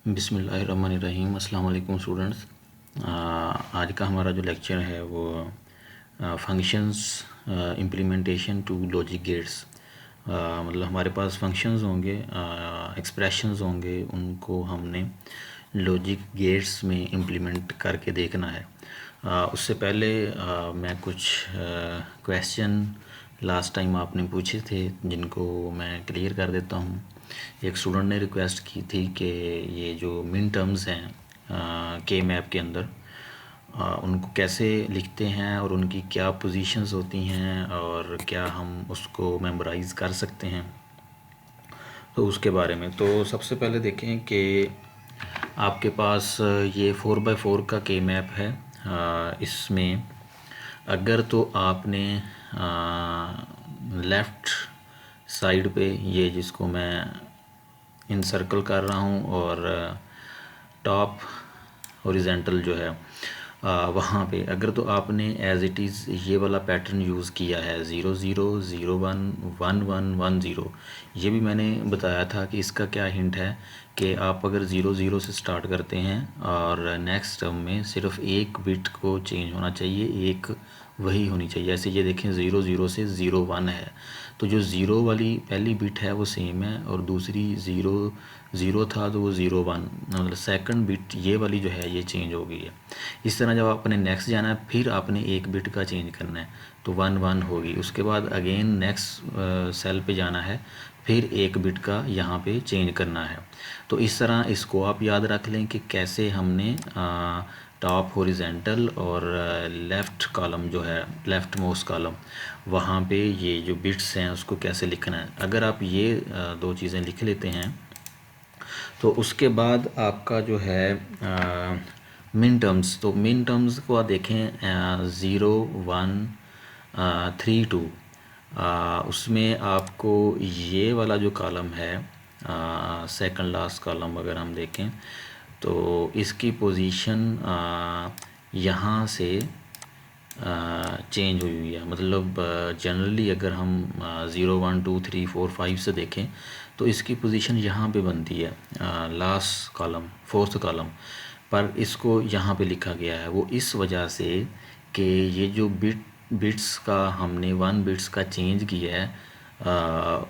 बिस्मिल्लाहिर्रहमानिर्रहीम। अस्सलाम वालेकुम स्टूडेंट्स। आज का हमारा जो लेक्चर है वो functions implementation to logic gates. मतलब हमारे पास फंक्शंस होंगे, एक्सप्रेशंस होंगे, उनको हमने लॉजिक गेट्स में इम्प्लीमेंट करके देखना है। उससे पहले मैं कुछ क्वेश्चन लास्ट टाइम आपने पूछे थे जिनको मैं क्लियर कर देता हूँ। एक स्टूडेंट ने रिक्वेस्ट की थी कि ये जो मिन टर्म्स हैं के मैप के अंदर उनको कैसे लिखते हैं और उनकी क्या पोजीशंस होती हैं और क्या हम उसको मेमोराइज़ कर सकते हैं, तो उसके बारे में। तो सबसे पहले देखें कि आपके पास ये 4x4 का के मैप है। इसमें अगर तो आपने लेफ़्ट साइड पे ये जिसको मैं इन सर्कल कर रहा हूँ और टॉप हॉरिजेंटल जो है वहाँ पे अगर तो आपने एज इट इज़ ये वाला पैटर्न यूज़ किया है 0 0 0 1 1 1 1 0। ये भी मैंने बताया था कि इसका क्या हिंट है कि आप अगर 0 0 से स्टार्ट करते हैं और नेक्स्ट टर्म में सिर्फ एक बिट को चेंज होना चाहिए, एक वही होनी चाहिए। ऐसे ये देखें 0 0 से 0 1 है, तो जो ज़ीरो वाली पहली बिट है वो सेम है और दूसरी 0 0 था तो वो 0 1, मतलब सेकंड बिट ये वाली जो है ये चेंज हो गई है। इस तरह जब आपने नेक्स्ट जाना है फिर आपने एक बिट का चेंज करना है तो 1 1 होगी। उसके बाद अगेन नेक्स्ट सेल पे जाना है, फिर एक बिट का यहाँ पे चेंज करना है। तो इस तरह इसको आप याद रख लें कि कैसे हमने टॉप हॉरिजेंटल और लेफ़्ट कॉलम जो है लेफ़्ट मोस्ट कॉलम वहाँ पे ये जो बिट्स हैं उसको कैसे लिखना है। अगर आप ये दो चीज़ें लिख लेते हैं तो उसके बाद आपका जो है मिन टर्म्स, तो मिन टर्म्स को आप देखें 0 1 3 2। उसमें आपको ये वाला जो कॉलम है सेकंड लास्ट कॉलम अगर हम देखें तो इसकी पोजीशन यहाँ से चेंज हुई है। मतलब जनरली अगर हम 0 1 2 3 4 5 से देखें तो इसकी पोजीशन यहाँ पे बनती है लास्ट कॉलम फोर्थ कॉलम, पर इसको यहाँ पे लिखा गया है वो इस वजह से कि ये जो बिट्स का हमने 1 बिट्स का चेंज किया है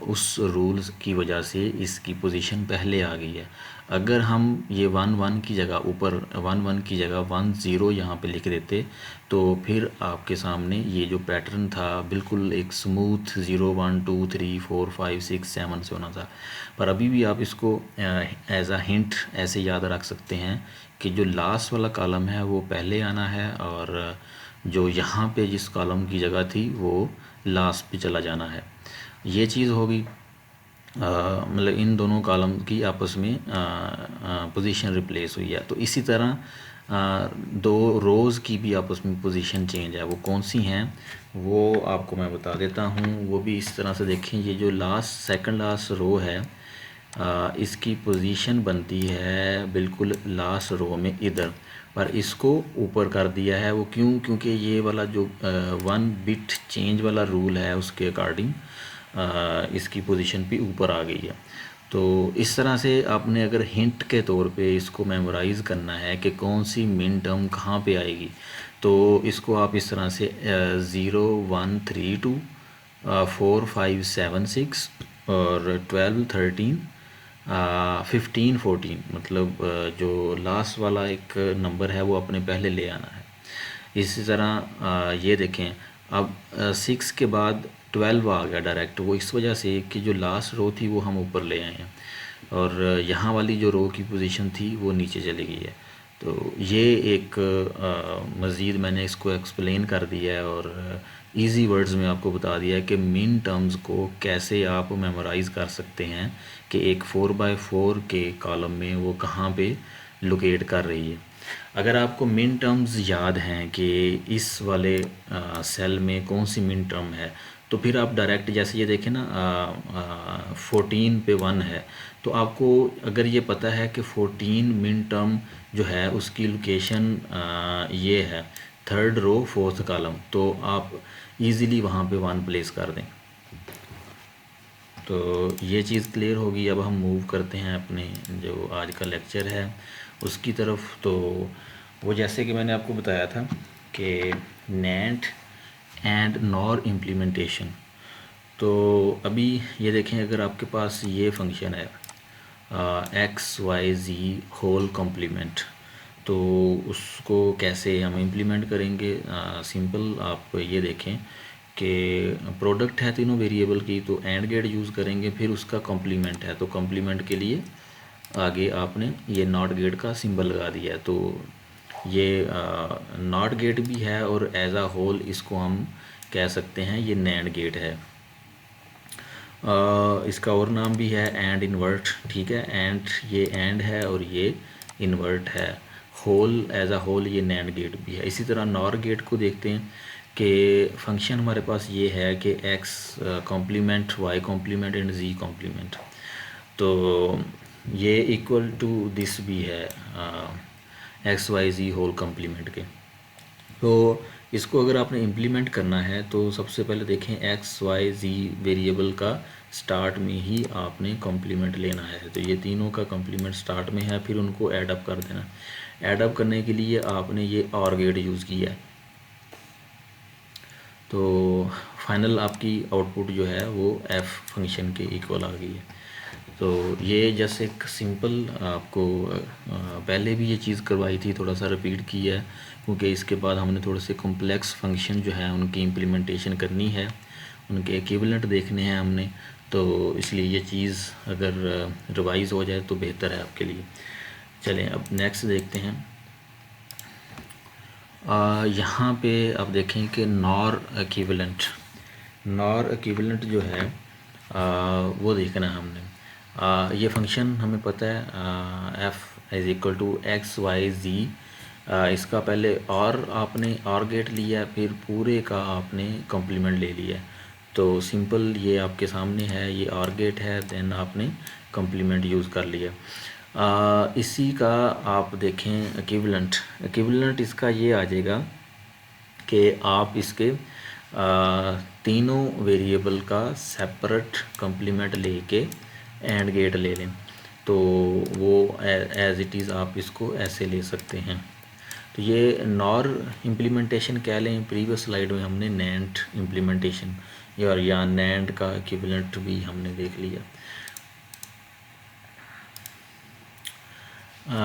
उस रूल्स की वजह से इसकी पोजीशन पहले आ गई है। अगर हम ये 1 1 की जगह ऊपर 1 1 की जगह 1 0 यहाँ पे लिख देते तो फिर आपके सामने ये जो पैटर्न था बिल्कुल एक स्मूथ 0 1 2 3 4 5 6 7 से होना था। पर अभी भी आप इसको एज अ हिंट ऐसे याद रख सकते हैं कि जो लास्ट वाला कॉलम है वो पहले आना है और जो यहाँ पे जिस कॉलम की जगह थी वो लास्ट पे चला जाना है। ये चीज़ होगी। मतलब इन दोनों कॉलम की आपस में पोजीशन रिप्लेस हुई है। तो इसी तरह दो रोज़ की भी आपस में पोजीशन चेंज है। वो कौन सी हैं वो आपको मैं बता देता हूँ। वो भी इस तरह से देखें, ये जो लास्ट सेकंड लास्ट रो है इसकी पोजीशन बनती है बिल्कुल लास्ट रो में इधर, पर इसको ऊपर कर दिया है। वो क्यों? क्योंकि ये वाला जो 1 बिट चेंज वाला रूल है उसके अकॉर्डिंग इसकी पोजीशन भी ऊपर आ गई है। तो इस तरह से आपने अगर हिंट के तौर पे इसको मेमोराइज़ करना है कि कौन सी मिन टर्म कहाँ पे आएगी, तो इसको आप इस तरह से 0 1 3 2 4 5 7 6 और 12 13 15 14, मतलब जो लास्ट वाला एक नंबर है वो अपने पहले ले आना है। इसी तरह ये देखें अब 6 के बाद 12 आ गया डायरेक्ट, वो इस वजह से कि जो लास्ट रो थी वो हम ऊपर ले आए हैं और यहाँ वाली जो रो की पोजीशन थी वो नीचे चली गई है। तो ये एक मज़ीद मैंने इसको एक्सप्लेन कर दिया है और इजी वर्ड्स में आपको बता दिया है कि मिन टर्म्स को कैसे आप मेमोराइज़ कर सकते हैं कि एक 4x4 के कॉलम में वो कहाँ पे लोकेट कर रही है। अगर आपको मिन टर्म्स याद हैं कि इस वाले सेल में कौन सी मिन टर्म है तो फिर आप डायरेक्ट जैसे ये देखें ना 14 पे 1 है, तो आपको अगर ये पता है कि 14 मिन टर्म जो है उसकी लोकेशन ये है थर्ड रो फोर्थ कॉलम, तो आप इजीली वहाँ पे 1 प्लेस कर दें। तो ये चीज़ क्लियर होगी। अब हम मूव करते हैं अपने जो आज का लेक्चर है उसकी तरफ। तो वो जैसे कि मैंने आपको बताया था कि NAND एंड NOR इम्प्लीमेंटेशन। तो अभी ये देखें, अगर आपके पास ये फंक्शन है XYZ होल कॉम्प्लीमेंट, तो उसको कैसे हम इम्प्लीमेंट करेंगे? सिंपल आप ये देखें कि प्रोडक्ट है तीनों वेरिएबल की, तो एंड गेट यूज़ करेंगे, फिर उसका कॉम्प्लीमेंट है तो कॉम्प्लीमेंट के लिए आगे आपने ये नॉट गेट का सिंबल लगा दिया है। तो ये नॉट गेट भी है और एज आ होल इसको हम कह सकते हैं ये नैंड गेट है। इसका और नाम भी है एंड इन्वर्ट, ठीक है। एंड ये एंड है और ये इन्वर्ट है। होल एज आ होल ये नैंड गेट भी है। इसी तरह नॉर गेट को देखते हैं कि फंक्शन हमारे पास ये है कि x complement y complement and z complement, तो ये इक्वल टू दिस भी है XYZ होल कॉम्प्लीमेंट के। तो इसको अगर आपने इम्प्लीमेंट करना है तो सबसे पहले देखें XYZ वेरिएबल का स्टार्ट में ही आपने कॉम्प्लीमेंट लेना है। तो ये तीनों का कॉम्प्लीमेंट स्टार्ट में है, फिर उनको ऐड अप कर देना। ऐड अप करने के लिए आपने ये OR गेट यूज़ किया है, तो फाइनल आपकी आउटपुट जो है वो F फंक्शन के इक्वल आ गई है। तो ये जैसे एक सिंपल आपको पहले भी ये चीज़ करवाई थी, थोड़ा सा रिपीट की है क्योंकि इसके बाद हमने थोड़े से कॉम्प्लेक्स फंक्शन जो है उनकी इम्प्लीमेंटेशन करनी है, उनके इक्विवेलेंट देखने हैं हमने। तो इसलिए ये चीज़ अगर रिवाइज़ हो जाए तो बेहतर है आपके लिए। चलें अब नेक्स्ट देखते हैं। यहाँ पे आप देखें कि नॉर इक्विवेलेंट जो है वो देखना है हमने। ये फंक्शन हमें पता है f is equal to XYZ। इसका पहले और आपने OR गेट लिया, फिर पूरे का आपने कॉम्प्लीमेंट ले लिया। तो सिंपल ये आपके सामने है, ये OR गेट है, देन आपने कॉम्प्लीमेंट यूज़ कर लिया। इसी का आप देखें इक्विवेलेंट इसका ये आ जाएगा कि आप इसके तीनों वेरिएबल का सेपरेट कॉम्प्लीमेंट लेके एंड गेट ले लें, तो वो एज इट इज़ आप इसको ऐसे ले सकते हैं। तो ये नॉर इम्प्लीमेंटेशन कह लें। प्रीवियस स्लाइड में हमने नैंड इम्प्लीमेंटेशन या नैंड का इक्विवेलेंट भी हमने देख लिया।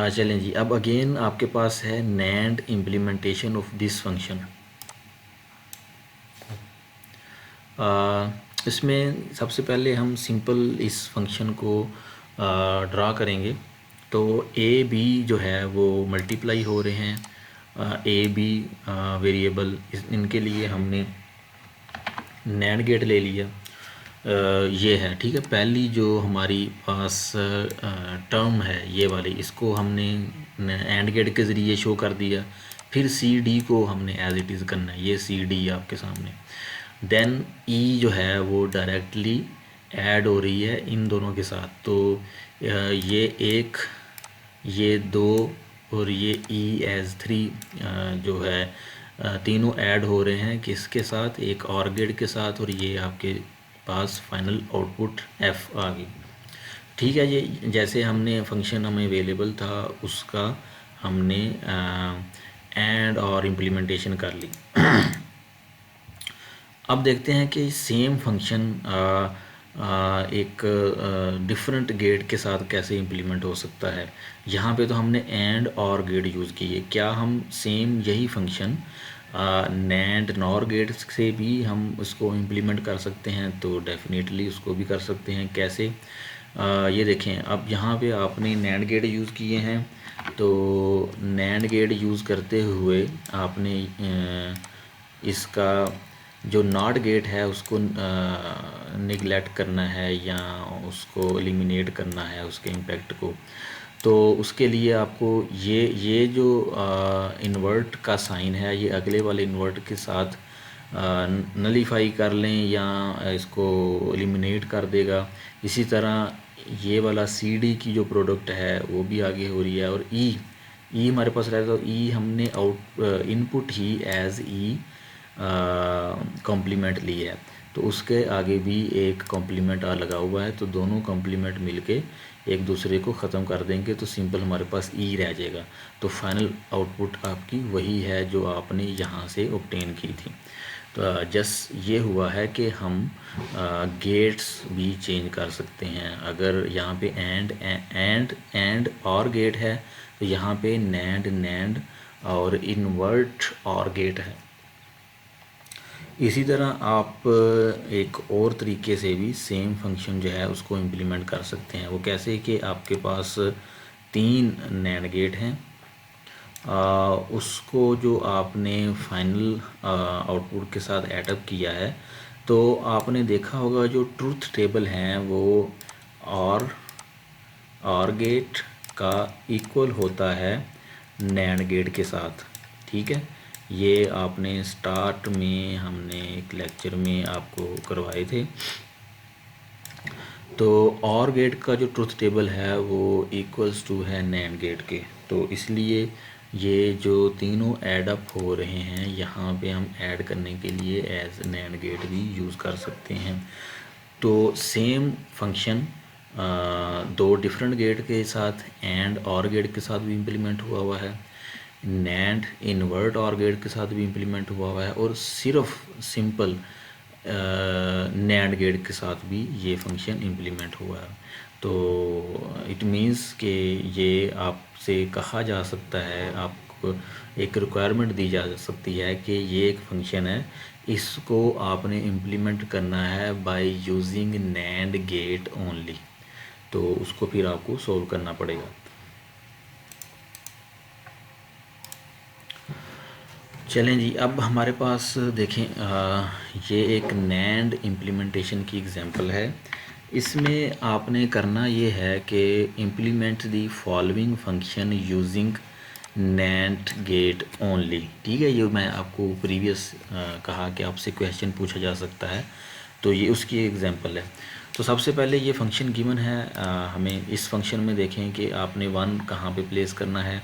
चलें जी, अब अगेन आपके पास है NAND implementation of this function. इसमें सबसे पहले हम सिंपल इस फंक्शन को ड्रा करेंगे। तो ए बी जो है वो मल्टीप्लाई हो रहे हैं, ए बी वेरिएबल, इनके लिए हमने नैंड गेट ले लिया। ये है, ठीक है। पहली जो हमारी पास टर्म है ये वाली, इसको हमने एंड गेट के ज़रिए शो कर दिया। फिर सी डी को हमने एज इट इज़ करना है, ये सी डी आपके सामने। देन ई जो है वो डायरेक्टली ऐड हो रही है इन दोनों के साथ। तो ये एक, ये दो और ये ई एज 3 जो है तीनों ऐड हो रहे हैं किसके साथ? एक OR गेट के साथ, और ये आपके पास फाइनल आउटपुट F आ गई। ठीक है, ये जैसे हमने फंक्शन हमें अवेलेबल था उसका हमने एंड और इम्प्लीमेंटेशन कर ली। अब देखते हैं कि सेम फंक्शन एक डिफरेंट गेट के साथ कैसे इम्प्लीमेंट हो सकता है। यहाँ पे तो हमने एंड और गेट यूज़ की है, क्या हम सेम यही फंक्शन नैंड नॉर गेट से भी हम उसको इम्प्लीमेंट कर सकते हैं? तो डेफिनेटली उसको भी कर सकते हैं। कैसे? ये देखें, अब यहाँ पे आपने नैंड गेट यूज़ किए हैं, तो नैंड गेट यूज़ करते हुए आपने इसका जो नॉट गेट है उसको निगलेक्ट करना है या उसको एलिमिनेट करना है उसके इम्पैक्ट को। तो उसके लिए आपको ये जो इन्वर्ट का साइन है ये अगले वाले इन्वर्ट के साथ नलीफाई कर लें या इसको एलिमिनेट कर देगा। इसी तरह ये वाला सी डी की जो प्रोडक्ट है वो भी आगे हो रही है, और ई हमारे पास रहेगा। तो ई हमने इनपुट ही एज ई कॉम्प्लीमेंट ली है। तो उसके आगे भी एक कॉम्प्लीमेंट आ लगा हुआ है, तो दोनों कॉम्प्लीमेंट मिलके एक दूसरे को ख़त्म कर देंगे तो सिंपल हमारे पास ई रह जाएगा। तो फाइनल आउटपुट आपकी वही है जो आपने यहाँ से ऑब्टेन की थी। तो जस्ट ये हुआ है कि हम गेट्स भी चेंज कर सकते हैं। अगर यहाँ पे एंड और गेट है तो यहाँ पे नैंड और इन्वर्ट और गेट है। इसी तरह आप एक और तरीके से भी सेम फंक्शन जो है उसको इम्प्लीमेंट कर सकते हैं। वो कैसे कि आपके पास 3 नैंड गेट हैं, उसको जो आपने फाइनल आउटपुट के साथ ऐडअप किया है तो आपने देखा होगा जो ट्रूथ टेबल हैं वो और गेट का इक्वल होता है नैंड गेट के साथ। ठीक है, ये आपने स्टार्ट में हमने एक लेक्चर में आपको करवाए थे। तो और गेट का जो ट्रुथ टेबल है वो इक्वल्स टू है नैंड गेट के, तो इसलिए ये जो तीनों ऐड अप हो रहे हैं यहाँ पे हम ऐड करने के लिए एज नैंड गेट भी यूज़ कर सकते हैं। तो सेम फंक्शन दो डिफरेंट गेट के साथ एंड और गेट के साथ भी इम्प्लीमेंट हुआ है, नैंड इन्वर्ट और गेट के साथ भी इम्प्लीमेंट हुआ है, और सिर्फ सिंपल नैंड गेट के साथ भी ये फंक्शन इम्प्लीमेंट हुआ है। तो इट मीन्स कि ये आपसे कहा जा सकता है, आपको एक रिक्वायरमेंट दी जा सकती है कि ये एक फंक्शन है, इसको आपने इम्प्लीमेंट करना है by using NAND get only. तो उसको फिर आपको सोल्व करना पड़ेगा। चलें जी, अब हमारे पास देखें ये एक नैंड इम्प्लीमेंटेशन की एग्जांपल है। इसमें आपने करना ये है कि implement the following function using NAND get only. ठीक है, ये मैं आपको प्रीवियस कहा कि आपसे क्वेश्चन पूछा जा सकता है, तो ये उसकी एग्जांपल है। तो सबसे पहले ये फंक्शन गिवन है, हमें इस फंक्शन में देखें कि आपने 1 कहाँ पे प्लेस करना है।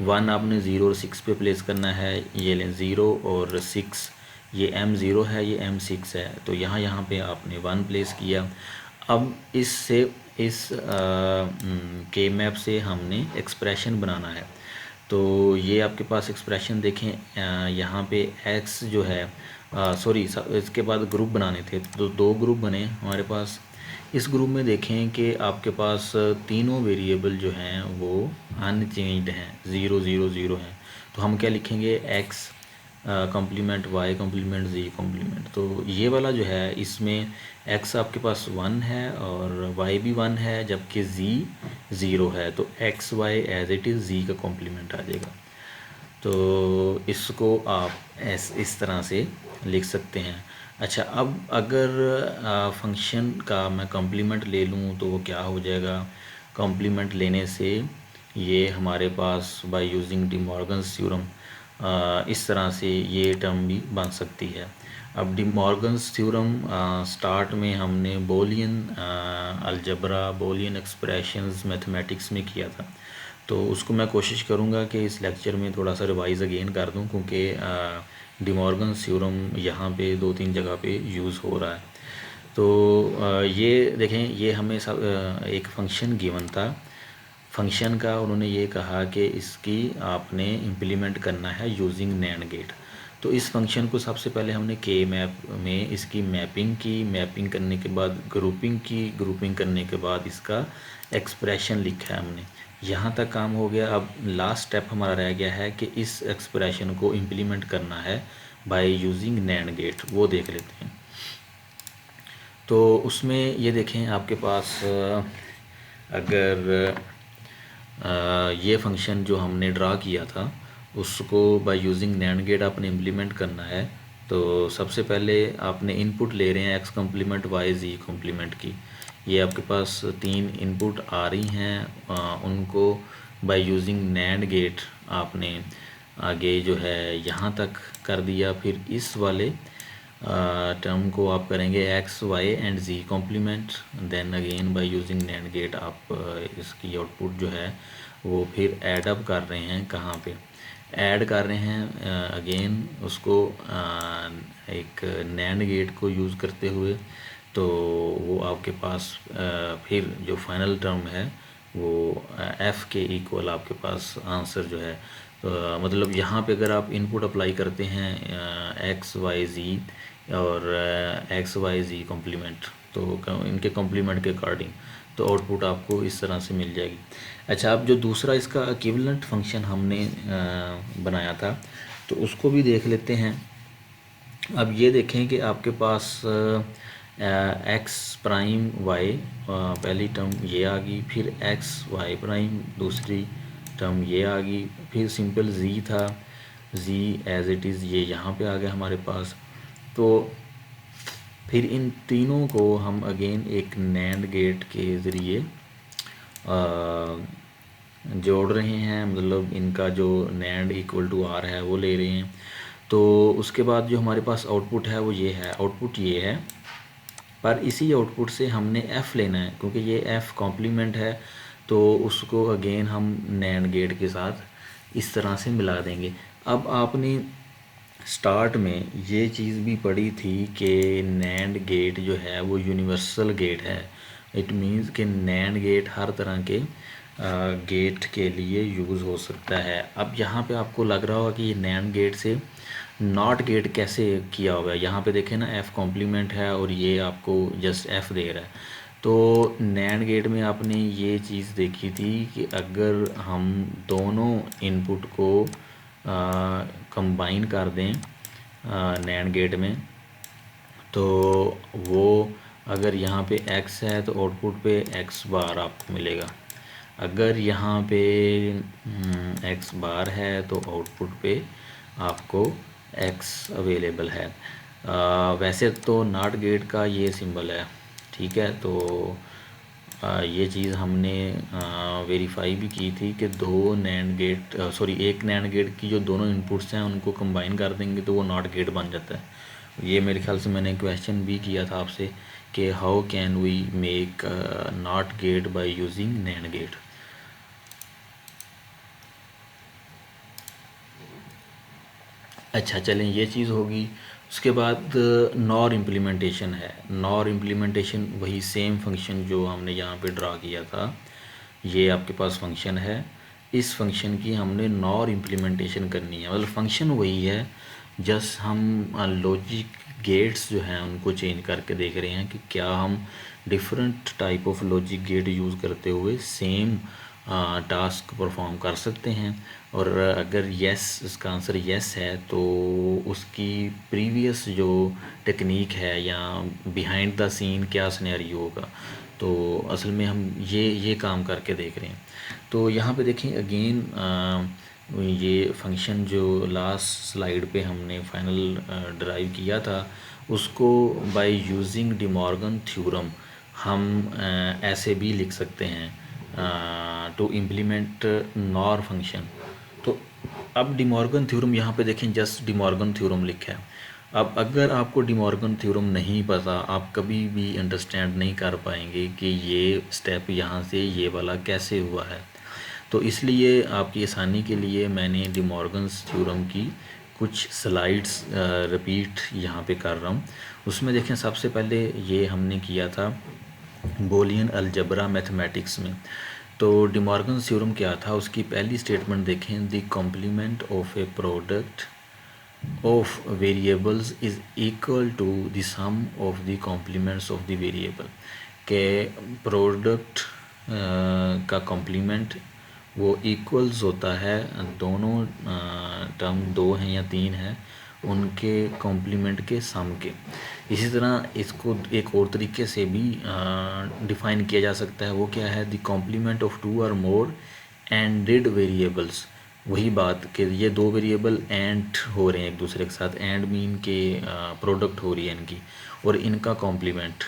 1 आपने 0 और 6 पे प्लेस करना है। ये लें 0 और 6, ये M0 है, ये M6 है, तो यहाँ पे आपने 1 प्लेस किया। अब इससे इस के मैप से हमने एक्सप्रेशन बनाना है। तो ये आपके पास एक्सप्रेशन देखें, यहाँ पे x जो है सॉरी इसके बाद ग्रुप बनाने थे, तो 2 ग्रुप बने हमारे पास। इस ग्रुप में देखें कि आपके पास तीनों वेरिएबल जो हैं वो अनचेंज्ड हैं, 0 0 0 हैं। तो हम क्या लिखेंगे, x complement y complement z complement. तो ये वाला जो है इसमें x आपके पास 1 है और y भी 1 है, जबकि z 0 है, तो x y as it is z का कॉम्प्लीमेंट आ जाएगा। तो इसको आप इस तरह से लिख सकते हैं। अच्छा, अब अगर फंक्शन का मैं कॉम्प्लीमेंट ले लूँ तो वो क्या हो जाएगा, कॉम्प्लीमेंट लेने से ये हमारे पास by using De Morgan's theorem इस तरह से ये टर्म भी बन सकती है। अब डी मॉर्गन्स थ्योरम स्टार्ट में हमने Boolean algebra, Boolean expressions mathematics में किया था, तो उसको मैं कोशिश करूँगा कि इस लेक्चर में थोड़ा सा रिवाइज़ अगेन कर दूँ, क्योंकि डी मॉर्गन्स थ्योरम यहाँ पे 2-3 जगह पे यूज़ हो रहा है। तो ये देखें, ये हमें एक फ़ंक्शन गिवन था, फंक्शन का उन्होंने ये कहा कि इसकी आपने इम्प्लीमेंट करना है यूजिंग नैंड गेट। तो इस फंक्शन को सबसे पहले हमने के मैप में इसकी मैपिंग की, मैपिंग करने के बाद ग्रुपिंग की, ग्रुपिंग करने के बाद इसका एक्सप्रेशन लिखा है हमने। यहाँ तक काम हो गया। अब लास्ट स्टेप हमारा रह गया है कि इस एक्सप्रेशन को इम्प्लीमेंट करना है बाय यूजिंग नैंड गेट, वो देख लेते हैं। तो उसमें ये देखें आपके पास अगर ये फंक्शन जो हमने ड्रा किया था उसको बाय यूजिंग नैंड गेट आपने इम्प्लीमेंट करना है। तो सबसे पहले आपने इनपुट ले रहे हैं x complement y z complement की। ये आपके पास 3 इनपुट आ रही हैं, उनको बाय यूजिंग नैंड गेट आपने आगे जो है यहाँ तक कर दिया। फिर इस वाले टर्म को आप करेंगे x y and z complement, then again by using NAND gate आप इसकी आउटपुट जो है वो फिर ऐड अप कर रहे हैं कहाँ पे, ऐड कर रहे हैं अगेन उसको एक नैंड गेट को यूज़ करते हुए, तो वो आपके पास फिर जो फाइनल टर्म है वो f के इक्वल आपके पास आंसर जो है। तो मतलब यहाँ पे अगर आप इनपुट अप्लाई करते हैं एक्स वाई ज़ी और एक्स वाई ज़ी कॉम्प्लीमेंट, तो इनके कॉम्प्लीमेंट के अकॉर्डिंग तो आउटपुट आपको इस तरह से मिल जाएगी। अच्छा, अब जो दूसरा इसका इक्विवेलेंट फंक्शन हमने बनाया था तो उसको भी देख लेते हैं। अब ये देखें कि आपके पास एक्स प्राइम वाई पहली टर्म ये आ गई, फिर एक्स वाई प्राइम दूसरी टर्म ये आ गई, फिर सिंपल जी था, जी एज इट इज़ ये यहाँ पे आ गया हमारे पास। तो फिर इन तीनों को हम अगेन एक नैंड गेट के ज़रिए जोड़ रहे हैं, मतलब इनका जो नैंड इक्वल टू आर है वो ले रहे हैं। तो उसके बाद जो हमारे पास आउटपुट है वो ये है, आउटपुट ये है, पर इसी आउटपुट से हमने f लेना है क्योंकि ये f कॉम्प्लीमेंट है, तो उसको अगेन हम नैंड गेट के साथ इस तरह से मिला देंगे। अब आपने स्टार्ट में ये चीज़ भी पढ़ी थी कि नैंड गेट जो है वो यूनिवर्सल गेट है। इट मीन्स कि नैंड गेट हर तरह के गेट के लिए यूज़ हो सकता है। अब यहाँ पे आपको लग रहा होगा कि ये नैंड गेट से नॉट गेट कैसे किया होगा। यहाँ पे देखें ना, f कॉम्प्लीमेंट है और ये आपको जस्ट f दे रहा है। तो नैंड गेट में आपने ये चीज़ देखी थी कि अगर हम दोनों इनपुट को कंबाइन कर दें नैंड गेट में, तो वो अगर यहाँ पे x है तो आउटपुट पे x बार आपको मिलेगा। अगर यहाँ पे x बार है तो आउटपुट पे आपको x अवेलेबल है। वैसे तो नॉट गेट का ये सिंबल है, ठीक है। तो ये चीज़ हमने वेरीफाई भी की थी कि दो नैंड गेट एक नैंड गेट की जो दोनों इनपुट्स हैं उनको कंबाइन कर देंगे तो वो नॉट गेट बन जाता है। ये मेरे ख्याल से मैंने क्वेश्चन भी किया था आपसे कि how can we make NOT gate by using NAND gate. अच्छा चलें, ये चीज़ होगी। उसके बाद नॉर इम्प्लीमेंटेशन है। नॉर इम्प्लीमेंटेशन वही सेम फंक्शन जो हमने यहाँ पे ड्रा किया था, ये आपके पास फंक्शन है। इस फंक्शन की हमने नॉर इम्प्लीमेंटेशन करनी है, मतलब फंक्शन वही है, जस्ट हम लॉजिक गेट्स जो हैं उनको चेंज करके देख रहे हैं कि क्या हम different type of logic gate use करते हुए सेम टास्क परफॉर्म कर सकते हैं। और अगर यस, इसका आंसर यस है, तो उसकी प्रीवियस जो टेक्निक है या बिहाइंड द सीन क्या सिनेरियो होगा, तो असल में हम ये काम करके देख रहे हैं। तो यहाँ पे देखें अगेन ये फंक्शन जो लास्ट स्लाइड पे हमने फाइनल ड्राइव किया था, उसको बाय यूजिंग डिमॉर्गन थ्योरम हम ऐसे भी लिख सकते हैं टू इम्प्लीमेंट नॉर फंक्शन। तो अब डिमॉर्गन थ्योरम यहाँ पे देखें, जस्ट डिमॉर्गन थ्योरम लिखा है। अब अगर आपको डिमॉर्गन थ्योरम नहीं पता, आप कभी भी अंडरस्टैंड नहीं कर पाएंगे कि ये स्टेप यहाँ से ये वाला कैसे हुआ है। तो इसलिए आपकी आसानी के लिए मैंने डिमॉर्गन थ्योरम की कुछ स्लाइड्स रिपीट यहाँ पे कर रहा हूँ। उसमें देखें सबसे पहले ये हमने किया था बोलियन अलजबरा मैथमेटिक्स में। तो डिमॉर्गन थ्योरम क्या था, उसकी पहली स्टेटमेंट देखें, the complement of a product of variables is equal to the sum of the complements of the variable. के प्रोडक्ट का कॉम्प्लीमेंट वो इक्वल्स होता है, दोनों टर्म दो हैं या तीन हैं उनके कॉम्प्लीमेंट के सम के। इसी तरह इसको एक और तरीके से भी डिफ़ाइन किया जा सकता है, वो क्या है, द कॉम्प्लीमेंट ऑफ टू और मोर एंडेड वेरिएबल्स। वही बात कि ये दो वेरिएबल एंड हो रहे हैं एक दूसरे के साथ, एंड मीन के प्रोडक्ट हो रही है इनकी, और इनका कॉम्प्लीमेंट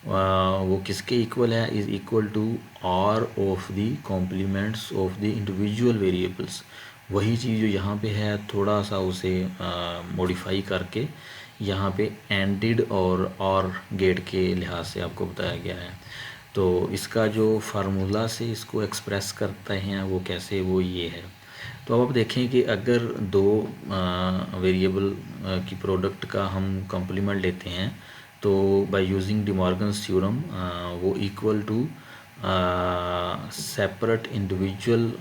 वो किसके इक्वल है, is equal to OR of the complements of the individual variables. वही चीज़ जो यहाँ पे है थोड़ा सा उसे मॉडिफाई करके यहाँ पे एंडेड और गेट के लिहाज से आपको बताया गया है। तो इसका जो फार्मूला से इसको एक्सप्रेस करते हैं वो कैसे, वो ये है। तो अब आप देखें कि अगर दो वेरिएबल की प्रोडक्ट का हम कॉम्प्लीमेंट लेते हैं तो बाय यूजिंग डिमॉर्गन्स थ्योरम वो equal to separate individual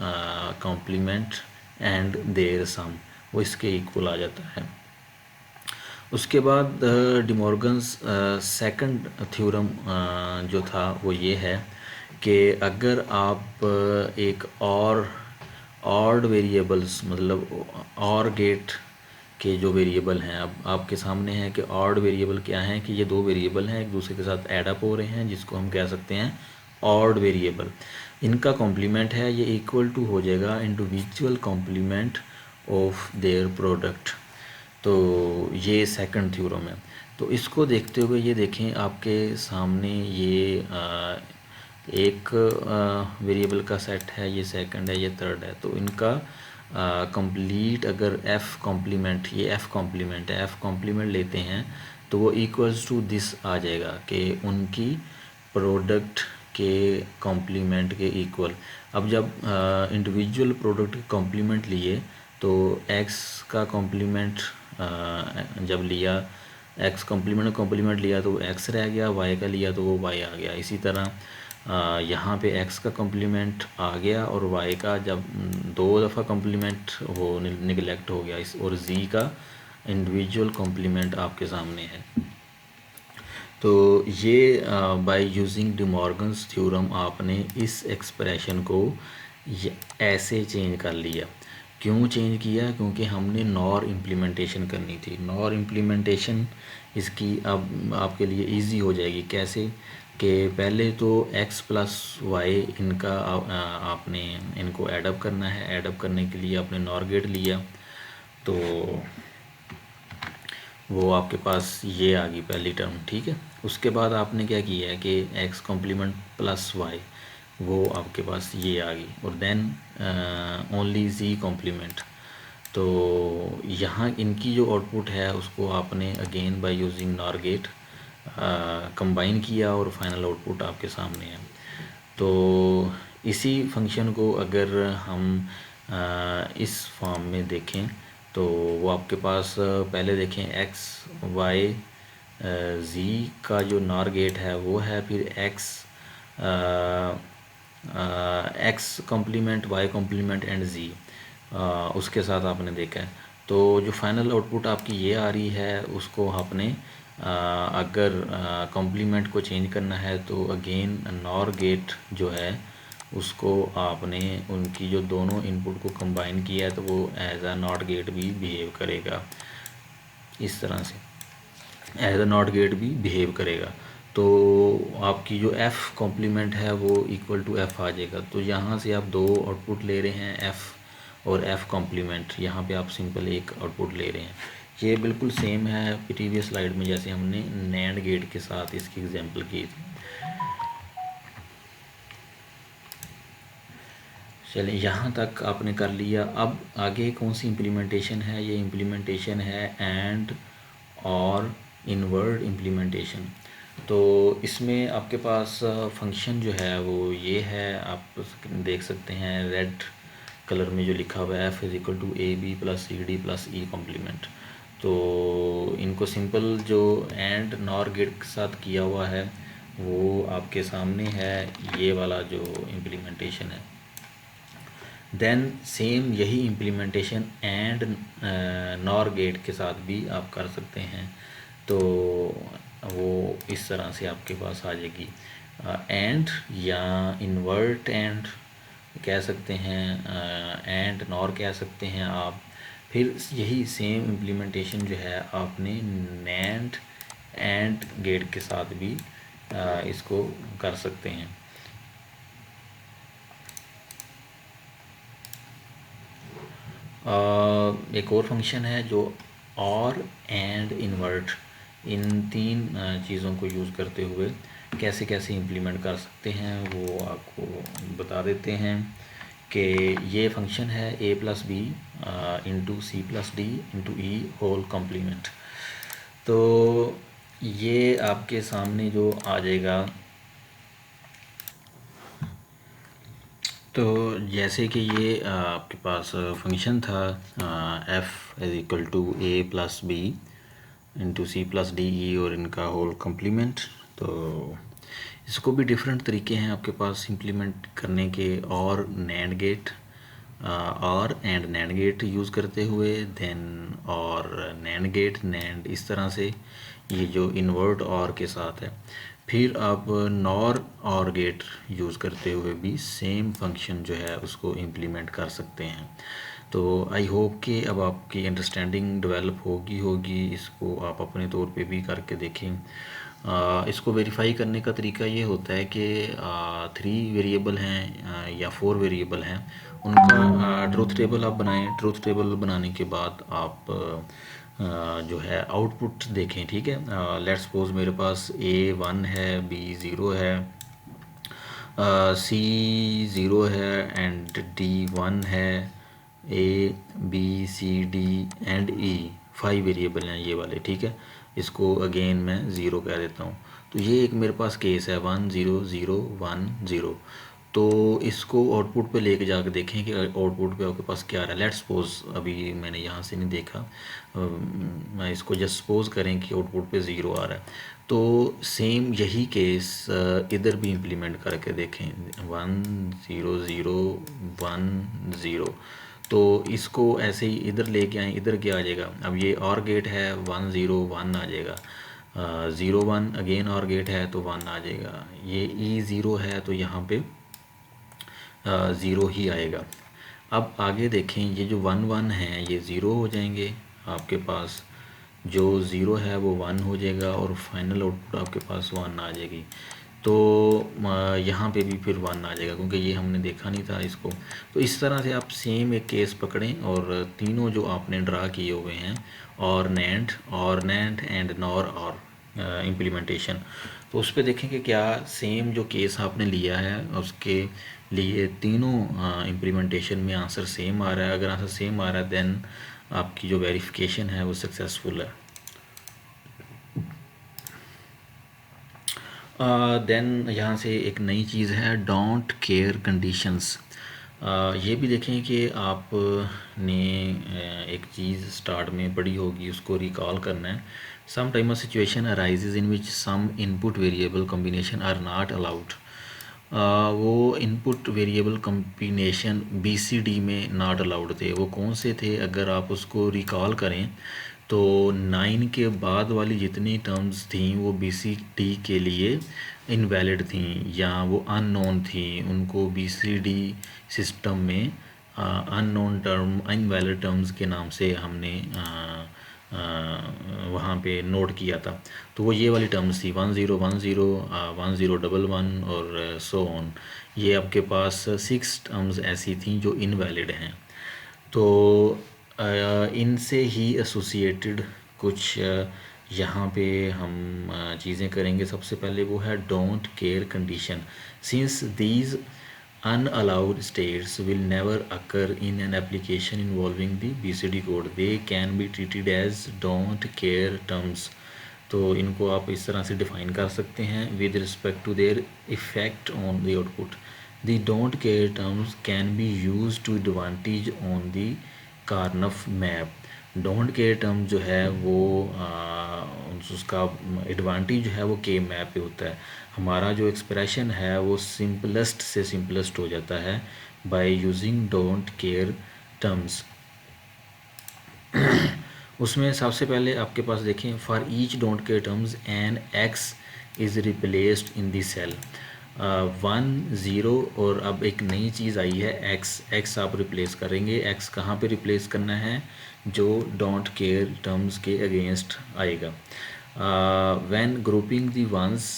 complement and their sum, वो इसके इक्वल आ जाता है। उसके बाद डिमॉर्गन्स सेकंड थ्योरम जो था वो ये है कि अगर आप एक और ऑड वेरिएबल्स, मतलब और गेट के जो वेरिएबल हैं, अब आपके सामने है कि ऑड वेरिएबल क्या हैं, कि ये दो वेरिएबल हैं एक दूसरे के साथ ऐड अप हो रहे हैं, जिसको हम कह सकते हैं ऑड वेरिएबल। इनका कॉम्प्लीमेंट है ये इक्वल टू हो जाएगा individual complement of their product. तो ये सेकंड थ्योरम है। तो इसको देखते हुए ये देखें आपके सामने ये एक वेरिएबल का सेट है, ये सेकंड है, ये थर्ड है। तो इनका कंप्लीट अगर एफ़ कॉम्प्लीमेंट, ये एफ़ कॉम्प्लीमेंट है, एफ़ कॉम्प्लीमेंट लेते हैं तो वो इक्वल्स टू दिस आ जाएगा कि उनकी प्रोडक्ट के कॉम्प्लीमेंट के इक्वल। अब जब इंडिविजुअल प्रोडक्ट के कॉम्प्लीमेंट लिए तो एक्स का कॉम्प्लीमेंट जब लिया, एक्स कॉम्प्लीमेंट लिया तो एक्स रह गया, वाई का लिया तो वो वाई आ गया। इसी तरह यहाँ पे एक्स का कॉम्प्लीमेंट आ गया और वाई का जब दो दफ़ा कॉम्प्लीमेंट वो निगलेक्ट हो गया, इस और जी का इंडिविजुअल कॉम्प्लीमेंट आपके सामने है। तो ये बाय यूजिंग डिमॉर्गन्स थ्योरम आपने इस एक्सप्रेशन को ऐसे चेंज कर लिया। क्यों चेंज किया? क्योंकि हमने नॉर इम्प्लीमेंटेशन करनी थी। नॉर इम्प्लीमेंटेशन इसकी अब आपके लिए इजी हो जाएगी। कैसे? कि पहले तो x प्लस वाई इनका आपने इनको ऐडअप करना है। ऐडअप करने के लिए आपने नॉर गेट लिया तो वो आपके पास ये आ गई पहली टर्म, ठीक है। उसके बाद आपने क्या किया है कि x कॉम्प्लीमेंट प्लस वाई, वो आपके पास ये आ गई, और देन ओनली z कॉम्प्लीमेंट। तो यहाँ इनकी जो आउटपुट है उसको आपने again by using NOR gate combine किया और फाइनल आउटपुट आपके सामने है। तो इसी फंक्शन को अगर हम इस फॉर्म में देखें तो वो आपके पास पहले देखें एक्स वाई ज़ी का जो नॉर गेट है वो है, फिर X complement Y complement and Z उसके साथ आपने देखा है। तो जो फाइनल आउटपुट आपकी ये आ रही है उसको आपने अगर कॉम्प्लीमेंट को चेंज करना है तो अगेन नॉर गेट जो है उसको आपने उनकी जो दोनों इनपुट को कंबाइन किया है तो वो एज अ नॉट गेट भी बिहेव करेगा, इस तरह से एज अ नॉट गेट भी बिहेव करेगा। तो आपकी जो एफ़ कॉम्प्लीमेंट है वो इक्वल टू एफ़ आ जाएगा। तो यहाँ से आप दो आउटपुट ले रहे हैं, एफ़ और एफ़ कॉम्प्लीमेंट। यहाँ पे आप सिंपल एक आउटपुट ले रहे हैं। ये बिल्कुल सेम है प्रीवियस स्लाइड में जैसे हमने नैंड गेट के साथ इसकी एग्जांपल की थी। चलिए यहाँ तक आपने कर लिया। अब आगे कौन सी इम्प्लीमेंटेशन है? ये इम्प्लीमेंटेशन है एंड और इनवर्ड इम्प्लीमेंटेशन। तो इसमें आपके पास फंक्शन जो है वो ये है, आप देख सकते हैं रेड कलर में जो लिखा हुआ है, F is equal to A B plus C D plus E complement. तो इनको सिंपल जो एंड नॉर गेट के साथ किया हुआ है वो आपके सामने है, ये वाला जो इम्प्लीमेंटेशन है। देन सेम यही इम्प्लीमेंटेशन एंड नॉर गेट के साथ भी आप कर सकते हैं। तो वो इस तरह से आपके पास आ जाएगी। एंड या इन्वर्ट एंड कह सकते हैं, एंड नॉर कह सकते हैं आप। फिर यही सेम इम्प्लीमेंटेशन जो है आपने नैंड एंड गेट के साथ भी इसको कर सकते हैं। एक और फंक्शन है जो और एंड इन्वर्ट, इन तीन चीज़ों को यूज़ करते हुए कैसे कैसे इम्प्लीमेंट कर सकते हैं वो आपको बता देते हैं। कि ये फंक्शन है A plus B into C plus D into E whole complement. तो ये आपके सामने जो आ जाएगा, तो जैसे कि ये आपके पास फंक्शन था F is equal to A plus B into C plus D E और इनका होल कम्प्लीमेंट। तो इसको भी डिफरेंट तरीके हैं आपके पास इम्प्लीमेंट करने के, और नैंड गेट और एंड नैंड गेट यूज़ करते हुए, देन और नैंड गेट नैंड इस तरह से, ये जो इन्वर्ट और के साथ है। फिर आप नॉर और गेट यूज़ करते हुए भी सेम फंक्शन जो है उसको इम्प्लीमेंट कर सकते हैं। तो आई होप कि अब आपकी अंडरस्टैंडिंग डेवलप होगी। इसको आप अपने तौर पे भी करके देखें। इसको वेरीफाई करने का तरीका ये होता है कि 3 वेरिएबल हैं या 4 वेरिएबल हैं, उनका ट्रूथ टेबल आप बनाएं। ट्रूथ टेबल बनाने के बाद आप जो है आउटपुट देखें, ठीक है। लेट्स सपोज मेरे पास A 1 है, B 0 है, C 0 है एंड D 1 है, A B C D and E 5 variable हैं ये वाले, ठीक है। इसको अगेन मैं 0 कह देता हूँ। तो ये एक मेरे पास केस है 1 0 0 1 0। तो इसको आउटपुट पे लेके जाके देखें कि आउटपुट पे आपके पास क्या आ रहा है। लेट्स सपोज अभी मैंने यहाँ से नहीं देखा, मैं इसको जस्ट सपोज करें कि आउटपुट पे 0 आ रहा है। तो सेम यही केस इधर भी इम्प्लीमेंट करके देखें 1 0 0 1 0। तो इसको ऐसे ही इधर लेके आए, इधर क्या आ जाएगा। अब ये और गेट है 1 0 1 आ जाएगा, 0 1 अगेन और गेट है तो 1 आ जाएगा। ये E 0 है तो यहाँ पे 0 ही आएगा। अब आगे देखें, ये जो 1 1 हैं ये 0 हो जाएंगे आपके पास, जो 0 है वो 1 हो जाएगा और फाइनल आउटपुट आपके पास 1 आ जाएगी। तो यहाँ पे भी फिर 1 आ जाएगा क्योंकि ये हमने देखा नहीं था इसको। तो इस तरह से आप सेम एक केस पकड़ें और तीनों जो आपने ड्रा किए हुए हैं, और नैंड एंड नॉर और इम्प्लीमेंटेशन, तो उस पर देखें कि क्या सेम जो केस आपने लिया है उसके लिए तीनों इम्प्लीमेंटेशन में आंसर सेम आ रहा है। अगर आंसर सेम आ रहा है देन आपकी जो वेरिफिकेशन है वो सक्सेसफुल है। देन यहाँ से एक नई चीज़ है डोंट केयर कंडीशंस। ये भी देखें कि आपने एक चीज़ स्टार्ट में पढ़ी होगी, उसको रिकॉल करना है। Some time situation arises in which some input variable combination are not allowed. वो इनपुट वेरिएबल कॉम्बिनेशन BCD में नॉट अलाउड थे। वो कौन से थे, अगर आप उसको रिकॉल करें तो 9 के बाद वाली जितनी टर्म्स थी वो BCD के लिए इनवैलिड थी या वो अननोन थी। उनको BCD सिस्टम में अननोन टर्म, इनवैलिड टर्म्स के नाम से हमने वहाँ पे नोट किया था। तो वो ये वाली टर्म्स थी 10 10 1011 और सो ऑन। ये आपके पास 6 टर्म्स ऐसी थी जो इनवैलिड हैं। तो इनसे ही एसोसिएटेड कुछ यहाँ पे हम चीज़ें करेंगे। सबसे पहले वो है don't care condition. Since these unallowed states will never occur in an application involving the BCD code, they can be treated as don't care terms। तो इनको आप इस तरह से डिफ़ाइन कर सकते हैं with respect to their effect on the output। The don't care terms can be used to advantage on the Karnaugh map। Don't care term जो है वो उसका एडवांटेज जो है वो के मैप पे होता है। हमारा जो एक्सप्रेशन है वो सिंपलेस्ट से सिंपलेस्ट हो जाता है by using don't care terms. उसमें सबसे पहले आपके पास देखें, for each don't care terms an X is replaced in the cell 1 0। और अब एक नई चीज़ आई है एक्स आप रिप्लेस करेंगे। एक्स कहाँ पे रिप्लेस करना है, जो डोंट केयर टर्म्स के अगेंस्ट आएगा। When grouping the ones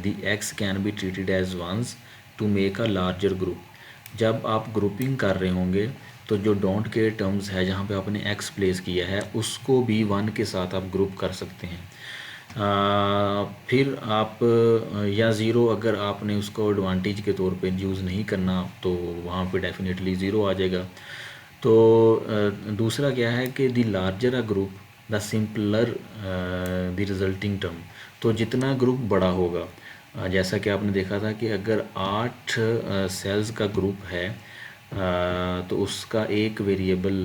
the X can be treated as ones to make a larger group. जब आप ग्रुपिंग कर रहे होंगे तो जो डोंट केयर टर्म्स है जहाँ पे आपने एक्स प्लेस किया है उसको भी 1 के साथ आप ग्रुप कर सकते हैं। फिर आप या 0 अगर आपने उसको एडवांटेज के तौर पे यूज़ नहीं करना तो वहाँ पे डेफिनेटली 0 आ जाएगा। तो दूसरा क्या है कि the larger a group the simpler the resulting term. तो जितना ग्रुप बड़ा होगा जैसा कि आपने देखा था कि अगर 8 सेल्स का ग्रुप है तो उसका एक वेरिएबल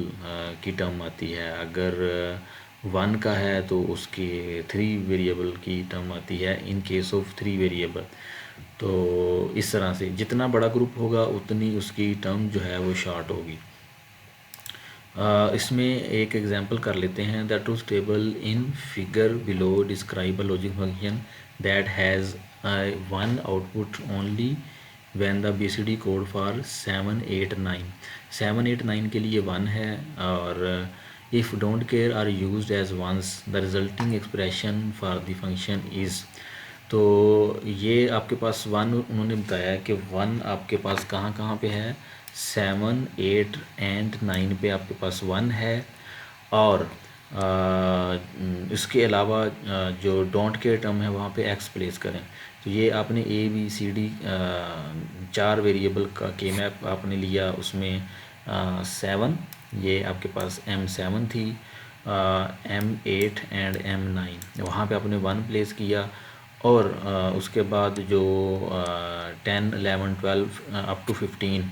की टर्म आती है। अगर 1 का है तो उसके 3 वेरिएबल की टर्म आती है इन केस ऑफ 3 वेरिएबल। तो इस तरह से जितना बड़ा ग्रुप होगा उतनी उसकी टर्म जो है वो शॉर्ट होगी। इसमें एक एग्जांपल कर लेते हैं। The truth table in figure below describe a logic function that has one output only when the BCD code for 7 8 9 के लिए 1 है, और if don't care are used as ones the resulting expression for the function is. तो ये आपके पास 1 उन्होंने बताया कि 1 आपके पास कहाँ कहाँ पे है, 7 8 एंड 9 पे आपके पास 1 है। और इसके अलावा जो डोंट केयर टर्म है वहाँ पे एक्स प्लेस करें। तो ये आपने A B C D 4 variable का के मैप आपने लिया, उसमें 7 ये आपके पास M7 थी, M8 एंड M9 वहाँ पे आपने 1 प्लेस किया। और उसके बाद जो 10 11 12 अप टू 15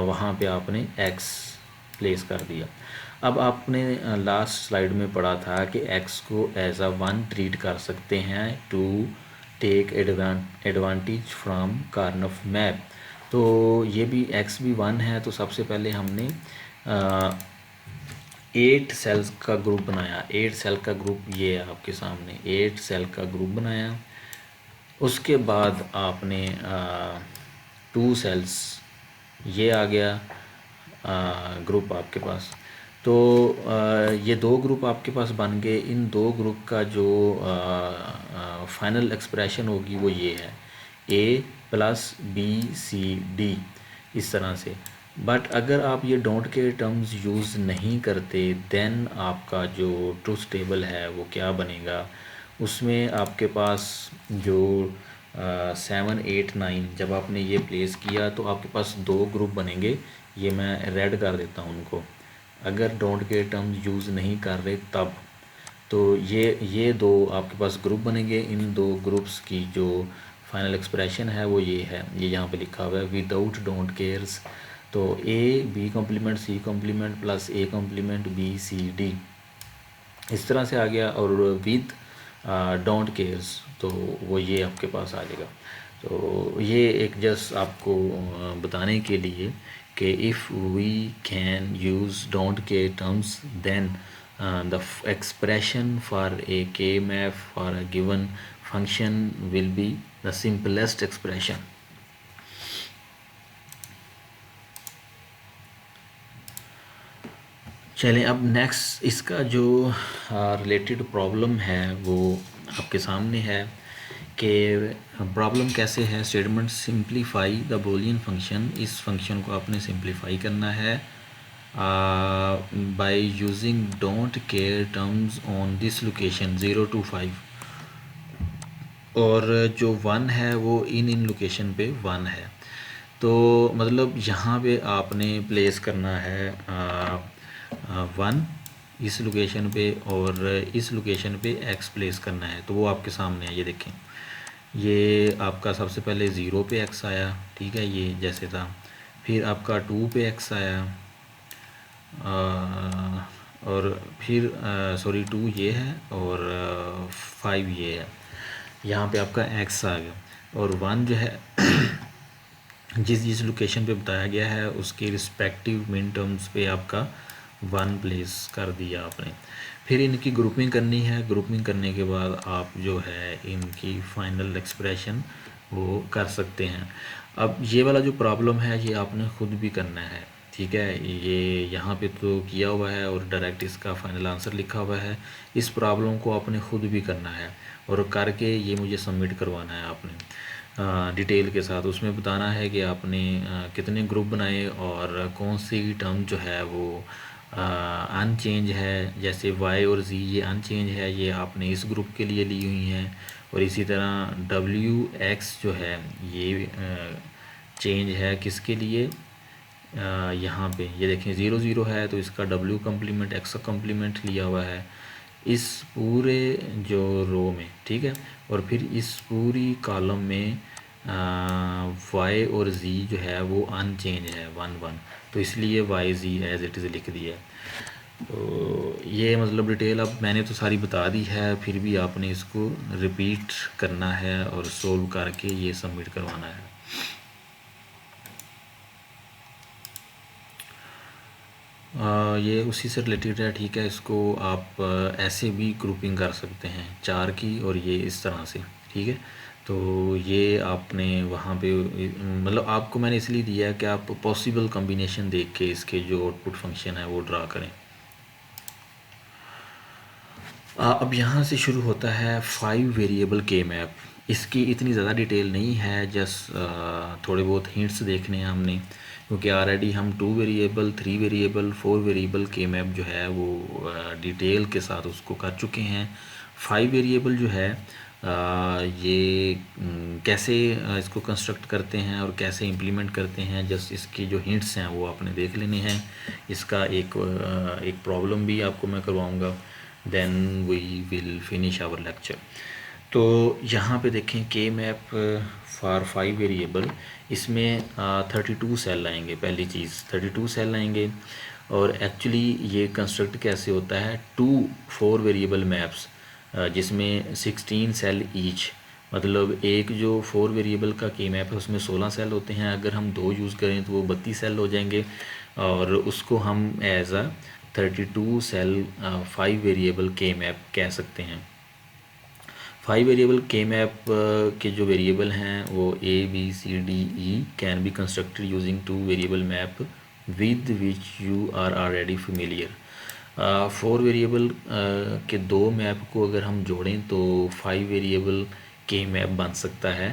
वहाँ पे आपने x प्लेस कर दिया। अब आपने लास्ट स्लाइड में पढ़ा था कि x को एज अ 1 ट्रीट कर सकते हैं to take advantage from Karnaugh map. तो ये भी x भी 1 है, तो सबसे पहले हमने 8 सेल्स का ग्रुप बनाया। 8 सेल का ग्रुप ये है आपके सामने, 8 सेल का ग्रुप बनाया। उसके बाद आपने 2 सेल्स ये आ गया ग्रुप आपके पास। तो ये 2 ग्रुप आपके पास बन गए। इन 2 ग्रुप का जो फाइनल एक्सप्रेशन होगी वो ये है A plus B C D, इस तरह से। बट अगर आप ये डोंट के टर्म्स यूज़ नहीं करते देन आपका जो ट्रूथ टेबल है वो क्या बनेगा, उसमें आपके पास जो 7 8 9 जब आपने ये प्लेस किया तो आपके पास 2 ग्रुप बनेंगे। ये मैं रेड कर देता हूँ उनको, अगर डोंट के टर्म्स यूज़ नहीं कर रहे तब। तो ये 2 आपके पास ग्रुप बनेंगे। इन 2 ग्रुप्स की जो फाइनल एक्सप्रेशन है वो ये है, ये यहाँ पे लिखा हुआ है विदाउट डोंट केयर्स। तो A B complement C complement plus A complement B C D, इस तरह से आ गया। और विद डोंट केयर्स तो वो ये आपके पास आ जाएगा। तो ये एक जस्ट आपको बताने के लिए कि if we can use don't care terms then the expression for a k map for a given function will be the simplest expression. चलें अब नेक्स्ट इसका जो रिलेटेड प्रॉब्लम है वो आपके सामने है कि प्रॉब्लम कैसे है। Statement simplify the Boolean function, इस फंक्शन को आपने सिंप्लीफाई करना है by using don't care terms on this location 0 to 5, और जो 1 है वो इन लोकेशन पे 1 है। तो मतलब यहाँ पे आपने प्लेस करना है 1 इस लोकेशन पे, और इस लोकेशन पे x प्लेस करना है। तो वो आपके सामने है, ये देखें। ये आपका सबसे पहले 0 पे x आया, ठीक है, ये जैसे था। फिर आपका 2 पे x आया, और फिर सॉरी 2 ये है और 5 ये है। यहाँ पे आपका x आ गया। और 1 जो है जिस जिस लोकेशन पे बताया गया है उसके रिस्पेक्टिव मिन टर्म्स पे आपका 1 प्लेस कर दिया आपने। फिर इनकी ग्रुपिंग करनी है। ग्रुपिंग करने के बाद आप जो है इनकी फाइनल एक्सप्रेशन वो कर सकते हैं। अब ये वाला जो प्रॉब्लम है ये आपने ख़ुद भी करना है, ठीक है। ये यहाँ पे तो किया हुआ है और डायरेक्ट इसका फाइनल आंसर लिखा हुआ है। इस प्रॉब्लम को आपने ख़ुद भी करना है और करके ये मुझे सबमिट करवाना है आपने डिटेल के साथ। उसमें बताना है कि आपने कितने ग्रुप बनाए और कौन सी टर्म जो है वो अनचेंज है। जैसे y और z ये अनचेंज है, ये आपने इस ग्रुप के लिए ली हुई हैं। और इसी तरह wx जो है ये चेंज है किसके लिए, यहाँ पे ये देखें 0 0 है तो इसका w कम्प्लीमेंट x का कम्प्लीमेंट लिया हुआ है। इस पूरे जो रो में, ठीक है, और फिर इस पूरी कॉलम में वाई और ज़ी जो है वो अनचेंज है 1 1, तो इसलिए Y Z as it is लिख दिया है। तो ये मतलब डिटेल अब मैंने तो सारी बता दी है, फिर भी आपने इसको रिपीट करना है और सोल्व करके ये सबमिट करवाना है। ये उसी से रिलेटेड है, ठीक है। इसको आप ऐसे भी ग्रुपिंग कर सकते हैं 4 की, और ये इस तरह से, ठीक है। तो ये आपने वहाँ पे मतलब आपको मैंने इसलिए दिया है कि आप पॉसिबल कॉम्बिनेशन देख के इसके जो आउटपुट फंक्शन है वो ड्रा करें। अब यहाँ से शुरू होता है 5 वेरिएबल के मैप। इसकी इतनी ज़्यादा डिटेल नहीं है, जस्ट थोड़े बहुत हिंट्स देखने हैं हमने, क्योंकि ऑलरेडी हम 2 वेरिएबल, 3 वेरिएबल, 4 वेरिएबल के मैप जो है वो डिटेल के साथ उसको कर चुके हैं। 5 वेरिएबल जो है ये कैसे इसको कंस्ट्रक्ट करते हैं और कैसे इम्प्लीमेंट करते हैं, जस्ट इसकी जो हिंट्स हैं वो आपने देख लेने हैं। इसका एक प्रॉब्लम भी आपको मैं करवाऊँगा, then we will finish our lecture. तो यहाँ पे देखें के मैप फॉर 5 वेरिएबल, इसमें 32 सेल आएंगे। पहली चीज़ 32 सेल आएंगे, और एक्चुअली ये कंस्ट्रक्ट कैसे होता है, 2 4 वेरिएबल मैप्स जिसमें 16 सेल ईच, मतलब एक जो 4 वेरिएबल का के मैप है उसमें 16 सेल होते हैं। अगर हम 2 यूज़ करें तो वो 32 सेल हो जाएंगे, और उसको हम एज अ 32 सेल 5 वेरिएबल के मैप कह सकते हैं। 5 वेरिएबल के मैप के जो वेरिएबल हैं वो A B C D E can be constructed using 2 variable map with which you are already familiar. 4 variable के 2 मैप को अगर हम जोड़ें तो 5 वेरिएबल के मैप बन सकता है।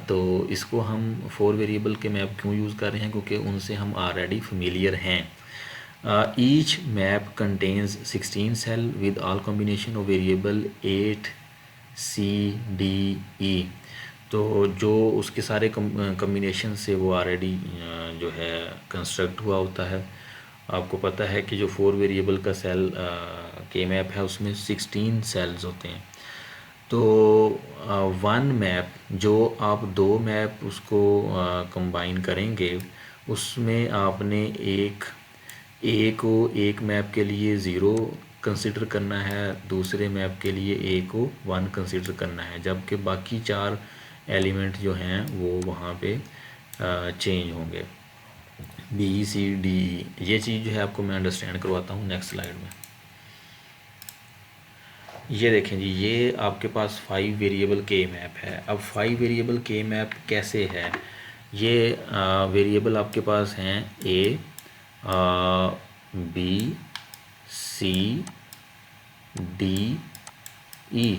तो इसको हम 4 वेरिएबल के मैप क्यों यूज़ कर रहे हैं, क्योंकि उनसे हम ऑलरेडी फेमिलियर हैं। Each map contains 16 cell with all combination of variable 8 C D E। तो जो उसके सारे कम्बिनेशन से वो ऑलरेडी जो है कंस्ट्रक्ट हुआ होता है। आपको पता है कि जो 4 वेरिएबल का सेल के मैप है उसमें 16 सेल्स होते हैं। तो 1 मैप जो आप 2 मैप उसको कंबाइन करेंगे, उसमें आपने एक ए को एक मैप के लिए 0 कंसिडर करना है, दूसरे मैप के लिए ए को 1 कंसिडर करना है, जबकि बाकी 4 एलिमेंट जो हैं वो वहाँ पे चेंज होंगे, बी सी डी। ये चीज़ जो है आपको मैं अंडरस्टैंड करवाता हूँ नेक्स्ट स्लाइड में। ये देखें जी, ये आपके पास 5 वेरिएबल के मैप है। अब 5 वेरिएबल के मैप कैसे है, ये वेरिएबल आपके पास हैं ए बी सी डी ई,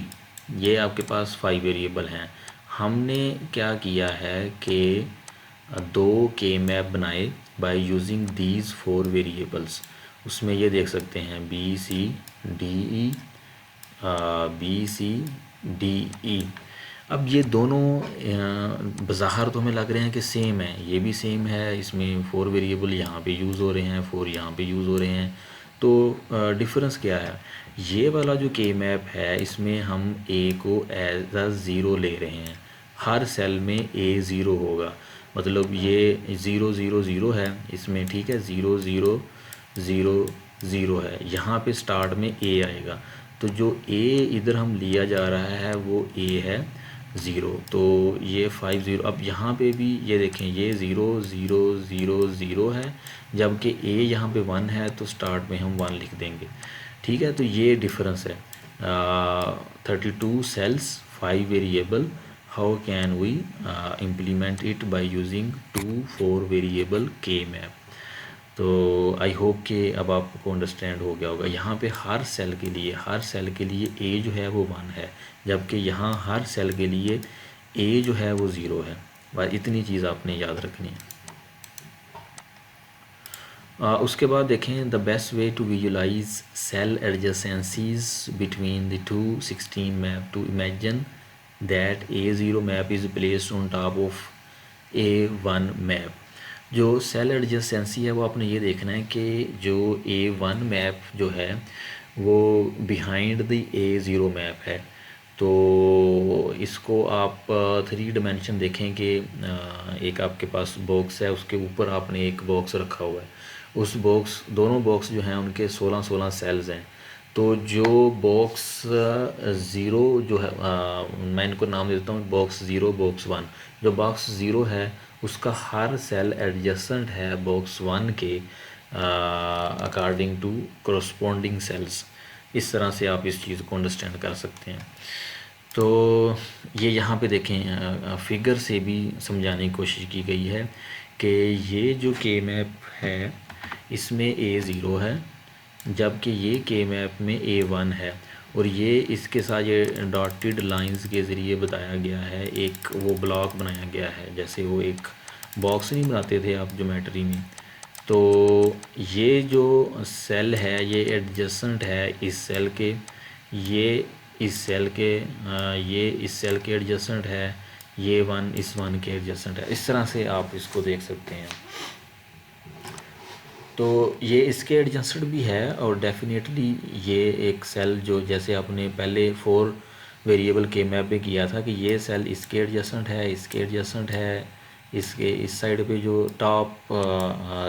ये आपके पास 5 वेरिएबल हैं। हमने क्या किया है कि 2 के मैप बनाए बाय यूजिंग दीज 4 वेरिएबल्स। उसमें ये देख सकते हैं B C D E, B C D E. अब ये दोनों बज़ाहिर तो हमें लग रहे हैं कि सेम है, ये भी सेम है, इसमें 4 वेरिएबल यहाँ पे यूज़ हो रहे हैं, 4 यहाँ पे यूज़ हो रहे हैं। तो डिफरेंस क्या है, ये वाला जो के मैप है इसमें हम ए को एज अ ज़ीरो ले रहे हैं, हर सेल में ए ज़ीरो होगा, मतलब ये 0 0 0 है इसमें, ठीक है, 0 0 0 0 है, यहाँ पे स्टार्ट में ए आएगा। तो जो ए इधर हम लिया जा रहा है वो ए है 0, तो ये 5 0। अब यहाँ पे भी ये देखें, ये 0 0 0 0 है, जबकि ए यहाँ पे 1 है, तो स्टार्ट में हम 1 लिख देंगे, ठीक है। तो ये डिफरेंस है 32 cells 5 variable, how can we implement it by using 2 4 variable के मैप। तो आई होप कि अब आपको अंडरस्टैंड हो गया होगा। यहाँ पे हर सेल के लिए ए जो है वो 1 है, जबकि यहाँ हर सेल के लिए ए जो है वो 0 है। बस इतनी चीज़ आपने याद रखनी है। उसके बाद देखें, the best way to visualize cell adjacencies between the 2 16 map to imagine that A0 map is placed on top of A1 map. जो सेल एडजेसेंसी है वो आपने ये देखना है कि जो A1 मैप जो है वो बिहाइंड द A0 मैप है। तो इसको आप 3 डायमेंशन देखें कि एक आपके पास बॉक्स है, उसके ऊपर आपने एक बॉक्स रखा हुआ है, उस बॉक्स, दोनों बॉक्स जो हैं उनके 16-16 सेल्स हैं। तो जो बॉक्स ज़ीरो जो है, मैं इनको नाम देता हूँ बॉक्स ज़ीरो, बॉक्स वन। जो बॉक्स ज़ीरो है उसका हर सेल एडजेसेंट है बॉक्स वन के अकॉर्डिंग टू करस्पॉन्डिंग सेल्स। इस तरह से आप इस चीज़ को अंडरस्टैंड कर सकते हैं। तो ये यहाँ पे देखें फिगर से भी समझाने की कोशिश की गई है कि ये जो के मैप है इसमें A0 है, जबकि ये के मैप में A1 है, और ये इसके साथ ये डॉटेड लाइंस के ज़रिए बताया गया है, एक वो ब्लॉक बनाया गया है, जैसे वो एक बॉक्स नहीं बनाते थे आप ज्योमेट्री में। तो ये जो सेल है ये एडजेसेंट है इस सेल के, ये इस सेल के, ये इस सेल के एडजेसेंट है, ये वन इस वन के एडजेसेंट है। इस तरह से आप इसको देख सकते हैं। तो ये इसके एडजेसेंट भी है, और डेफिनेटली ये एक सेल जो जैसे आपने पहले 4 वेरिएबल के मैप में किया था कि ये सेल इसके एडजेसेंट है, इसके एडजेसेंट है, इसके इस साइड पे जो top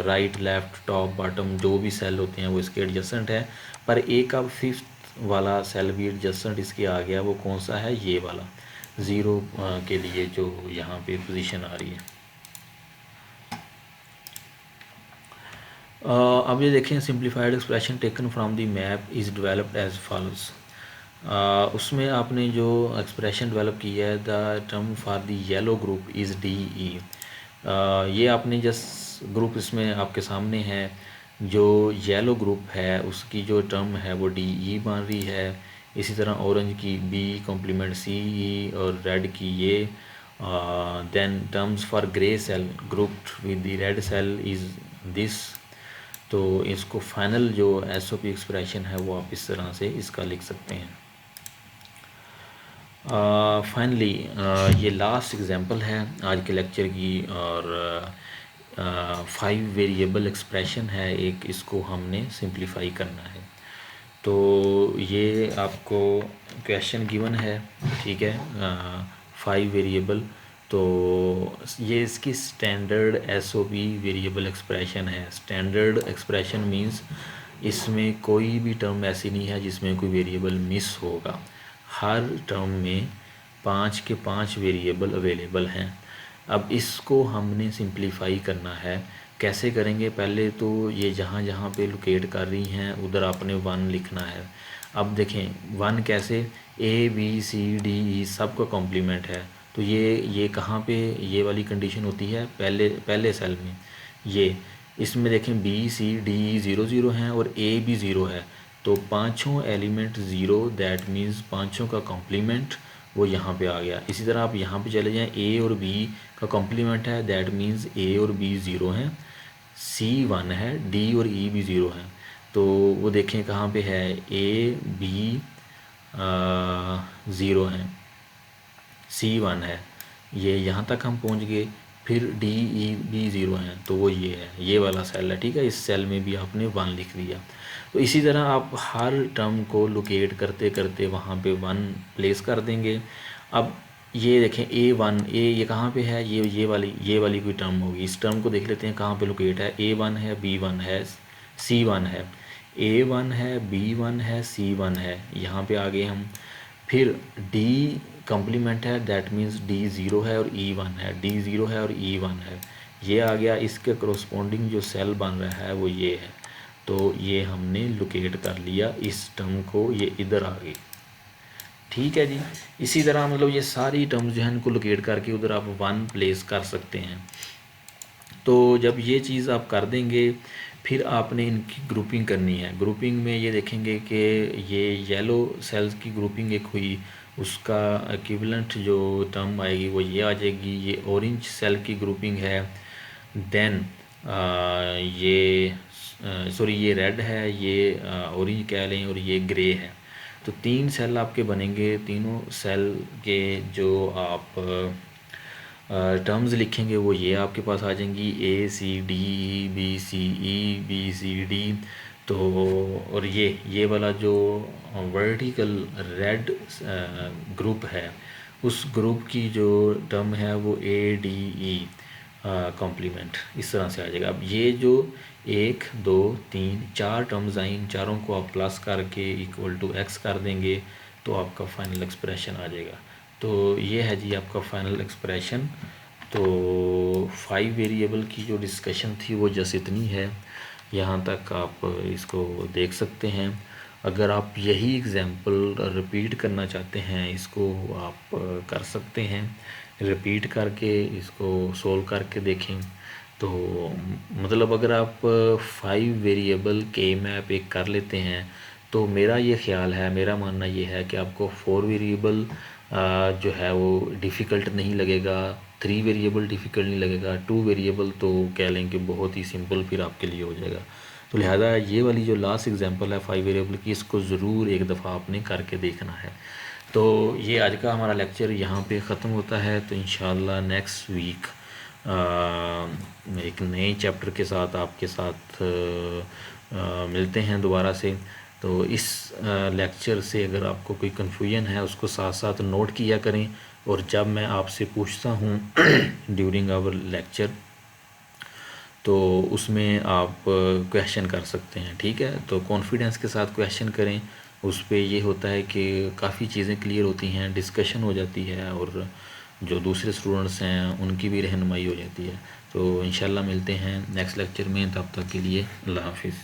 right left top bottom जो भी सेल होते हैं वो इसके एडजेसेंट है। पर एक अब फिफ्थ वाला सेल भी एडजेसेंट इसके आ गया, वो कौन सा है, ये वाला ज़ीरो के लिए जो यहाँ पे पोजीशन आ रही है। अब ये देखें, simplified expression taken from the map is developed as follows. उसमें आपने जो एक्सप्रेशन डेवलप की है, the term for the yellow group is DE। ये आपने जस्ट ग्रुप इसमें आपके सामने है, जो येलो ग्रुप है उसकी जो टर्म है वो DE बन रही है। इसी तरह ऑरेंज की B कॉम्प्लीमेंट CE, और रेड की ये। Then terms for grey cell grouped with the red cell is this. तो इसको फाइनल जो SOP एक्सप्रेशन है वो आप इस तरह से इसका लिख सकते हैं। फाइनली ये लास्ट एग्जांपल है आज के लेक्चर की, और 5 वेरिएबल एक्सप्रेशन है एक, इसको हमने सिंप्लीफाई करना है। तो ये आपको क्वेश्चन गिवन है, ठीक है, 5 वेरिएबल। तो ये इसकी स्टैंडर्ड SOP वेरिएबल एक्सप्रेशन है। स्टैंडर्ड एक्सप्रेशन मींस इसमें कोई भी टर्म ऐसी नहीं है जिसमें कोई वेरिएबल मिस होगा। हर टर्म में 5 के 5 वेरिएबल अवेलेबल हैं। अब इसको हमने सिंप्लीफाई करना है। कैसे करेंगे, पहले तो ये जहाँ जहाँ पे लोकेट कर रही हैं उधर आपने 1 लिखना है। अब देखें 1 कैसे, ABCDE सब का कॉम्प्लीमेंट है। तो ये कहाँ पे ये वाली कंडीशन होती है, पहले सेल में। ये इसमें देखें BCDE 0 0 हैं और A भी 0 है, तो पाँचों एलिमेंट ज़ीरो, दैट मीन्स पाँचों का कॉम्प्लीमेंट वो यहाँ पे आ गया। इसी तरह आप यहाँ पे चले जाएं, A और B का कॉम्प्लीमेंट है, दैट मीन्स A और B 0 हैं, C 1 है, D और E भी 0 हैं। तो वो देखें कहाँ पे है, A B 0 हैं, C 1 है, ये यहाँ तक हम पहुँच गए। फिर D E B 0 हैं, तो वो ये है, ये वाला सेल है, ठीक है। इस सेल में भी आपने 1 लिख दिया। तो इसी तरह आप हर टर्म को लोकेट करते करते वहाँ पे 1 प्लेस कर देंगे। अब ये देखें A1, ये कहाँ पे है, ये वाली कोई टर्म होगी। इस टर्म को देख लेते हैं कहाँ पे लोकेट है। A1 है, B1 है, C1 है, A1 है, B1 है, C1 है, यहाँ पे आ गए हम। फिर D कॉम्प्लीमेंट है, दैट मीन्स D 0 है और E 1 है, D 0 है और E 1 है, ये आ गया। इसके करस्पॉन्डिंग जो सेल बन रहा है वो ये है। तो ये हमने लोकेट कर लिया इस टर्म को, ये इधर आ गई, ठीक है जी। इसी तरह मतलब ये सारी टर्म्स जो है इनको लोकेट करके उधर आप 1 प्लेस कर सकते हैं। तो जब ये चीज़ आप कर देंगे फिर आपने इनकी ग्रुपिंग करनी है। ग्रुपिंग में ये देखेंगे कि ये येलो सेल्स की ग्रुपिंग एक हुई, उसका इक्विवेलेंट जो टर्म आएगी वो ये आ जाएगी। ये ऑरेंज सेल की ग्रुपिंग है, देन ये सॉरी ये रेड है, ये ऑरेंज कह लें, और ये ग्रे है। तो 3 सेल आपके बनेंगे। तीनों सेल के जो आप टर्म्स लिखेंगे वो ये आपके पास आ जाएंगी, ACDE BCE BCD। तो और ये वाला जो वर्टिकल रेड ग्रुप है, उस ग्रुप की जो टर्म है वो ADE कॉम्प्लीमेंट इस तरह से आ जाएगा। अब ये जो 1 2 3 4 टर्म्स आई, इन चारों को आप प्लस करके इक्वल टू x कर देंगे तो आपका फाइनल एक्सप्रेशन आ जाएगा। तो ये है जी आपका फाइनल एक्सप्रेशन। तो 5 वेरिएबल की जो डिस्कशन थी वो जस्ट इतनी है, यहाँ तक आप इसको देख सकते हैं। अगर आप यही एग्ज़ाम्पल रिपीट करना चाहते हैं, इसको आप कर सकते हैं, रिपीट करके इसको सोल्व करके देखें। तो मतलब अगर आप 5 वेरिएबल के मैप एक कर लेते हैं तो मेरा ये ख़्याल है, मेरा मानना ये है कि आपको 4 वेरिएबल जो है वो डिफ़िकल्ट नहीं लगेगा, 3 वेरिएबल डिफ़िकल्ट नहीं लगेगा, 2 वेरिएबल तो कह लें कि बहुत ही सिंपल फिर आपके लिए हो जाएगा। तो लिहाजा ये वाली जो लास्ट एग्जांपल है 5 वेरिएबल की, इसको ज़रूर एक दफ़ा आपने करके देखना है। तो ये आज का हमारा लेक्चर यहाँ पे ख़त्म होता है। तो इंशाल्लाह नेक्स्ट वीक एक नए चैप्टर के साथ आपके साथ मिलते हैं दोबारा से। तो इस लेक्चर से अगर आपको कोई कन्फ्यूजन है उसको साथ साथ नोट किया करें, और जब मैं आपसे पूछता हूँ ड्यूरिंग आवर लेक्चर तो उसमें आप क्वेश्चन कर सकते हैं, ठीक है। तो कॉन्फिडेंस के साथ क्वेश्चन करें, उस पे ये होता है कि काफ़ी चीज़ें क्लियर होती हैं, डिस्कशन हो जाती है, और जो दूसरे स्टूडेंट्स हैं उनकी भी रहनुमाई हो जाती है। तो इंशाल्लाह मिलते हैं नेक्स्ट लेक्चर में, तब तक के लिए अल्लाह हाफिज़।